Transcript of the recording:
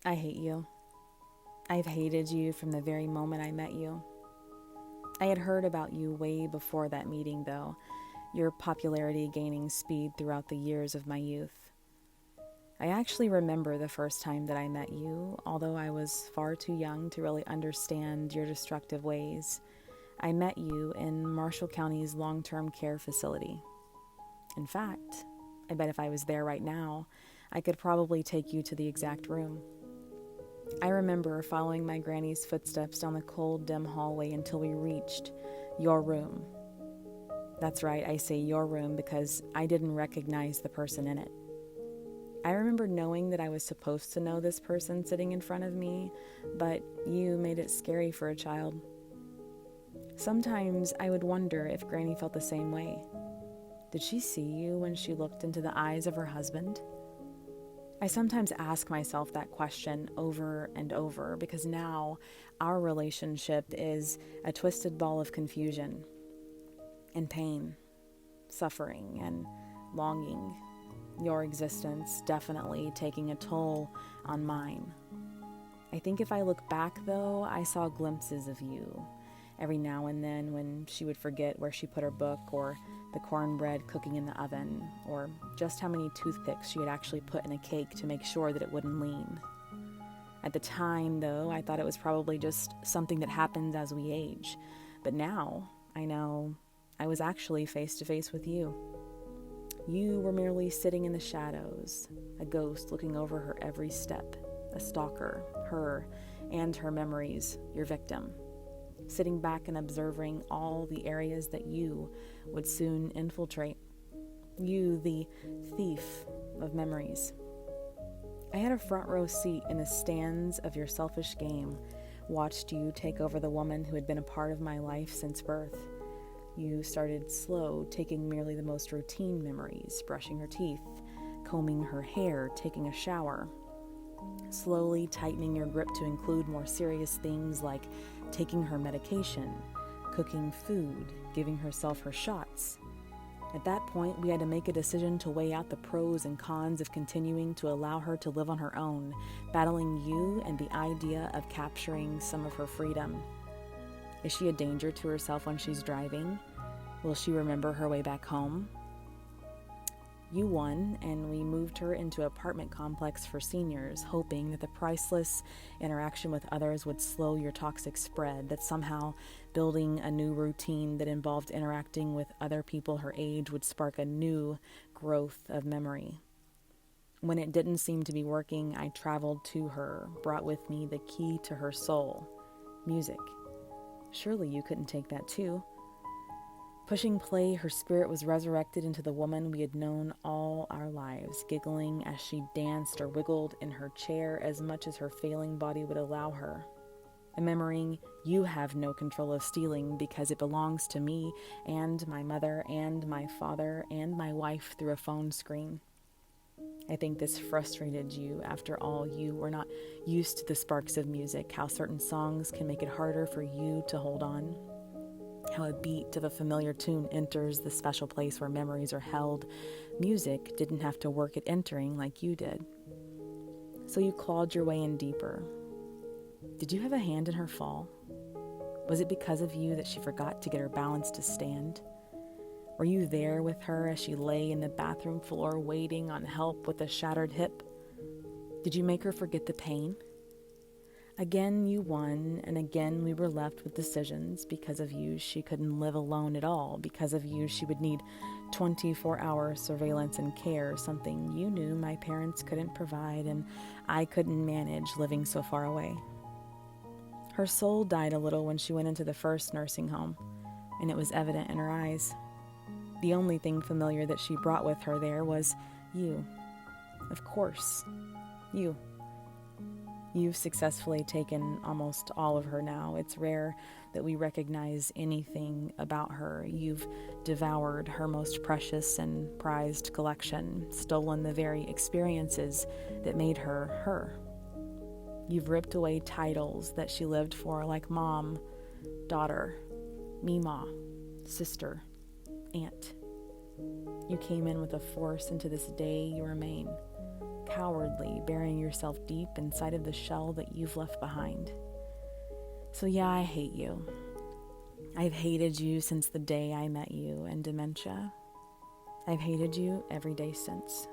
I hate you. I've hated you from the very moment I met you. I had heard about you way before that meeting, though, your popularity gaining speed throughout the years of my youth. I actually remember the first time that I met you, although I was far too young to really understand your destructive ways. I met you in Marshall County's long-term care facility. In fact, I bet if I was there right now, I could probably take you to the exact room. I remember following my granny's footsteps down the cold, dim hallway until we reached your room. That's right, I say your room because I didn't recognize the person in it. I remember knowing that I was supposed to know this person sitting in front of me, but you made it scary for a child. Sometimes I would wonder if Granny felt the same way. Did she see you when she looked into the eyes of her husband? I sometimes ask myself that question over and over because now our relationship is a twisted ball of confusion and pain, suffering, and longing. Your existence definitely taking a toll on mine. I think if I look back, though, I saw glimpses of you every now and then when she would forget where she put her book, or the cornbread cooking in the oven, or just how many toothpicks she had actually put in a cake to make sure that it wouldn't lean. At the time, though, I thought it was probably just something that happens as we age. But now, I know I was actually face to face with you. You were merely sitting in the shadows, a ghost looking over her every step, a stalker, her and her memories, your victim, sitting back and observing all the areas that you would soon infiltrate. You, the thief of memories. I had a front row seat in the stands of your selfish game, watched you take over the woman who had been a part of my life since birth. You started slow, taking merely the most routine memories, brushing her teeth, combing her hair, taking a shower, slowly tightening your grip to include more serious things like taking her medication, cooking food, giving herself her shots. At that point, we had to make a decision to weigh out the pros and cons of continuing to allow her to live on her own, battling you and the idea of capturing some of her freedom. Is she a danger to herself when she's driving? Will she remember her way back home? You won, and we moved her into an apartment complex for seniors, hoping that the priceless interaction with others would slow your toxic spread, that somehow building a new routine that involved interacting with other people her age would spark a new growth of memory. When it didn't seem to be working, I traveled to her, brought with me the key to her soul, music. Surely you couldn't take that too. Pushing play, her spirit was resurrected into the woman we had known all our lives, giggling as she danced or wiggled in her chair as much as her failing body would allow her. Remembering you have no control of stealing because it belongs to me and my mother and my father and my wife through a phone screen. I think this frustrated you. After all, you were not used to the sparks of music, how certain songs can make it harder for you to hold on, how a beat of a familiar tune enters the special place where memories are held. Music didn't have to work at entering like you did. So you clawed your way in deeper. Did you have a hand in her fall? Was it because of you that she forgot to get her balance to stand? Were you there with her as she lay in the bathroom floor waiting on help with a shattered hip? Did you make her forget the pain? Again you won, and again we were left with decisions. Because of you, she couldn't live alone at all. Because of you, she would need 24-hour surveillance and care, something you knew my parents couldn't provide, and I couldn't manage living so far away. Her soul died a little when she went into the first nursing home, and it was evident in her eyes. The only thing familiar that she brought with her there was you. Of course, you. You've successfully taken almost all of her now. It's rare that we recognize anything about her. You've devoured her most precious and prized collection, stolen the very experiences that made her her. You've ripped away titles that she lived for, like mom, daughter, Memaw, sister, aunt. You came in with a force, and to this day you remain, cowardly, burying yourself deep inside of the shell that you've left behind. So yeah, I hate you. I've hated you since the day I met you in Dementia. I've hated you every day since.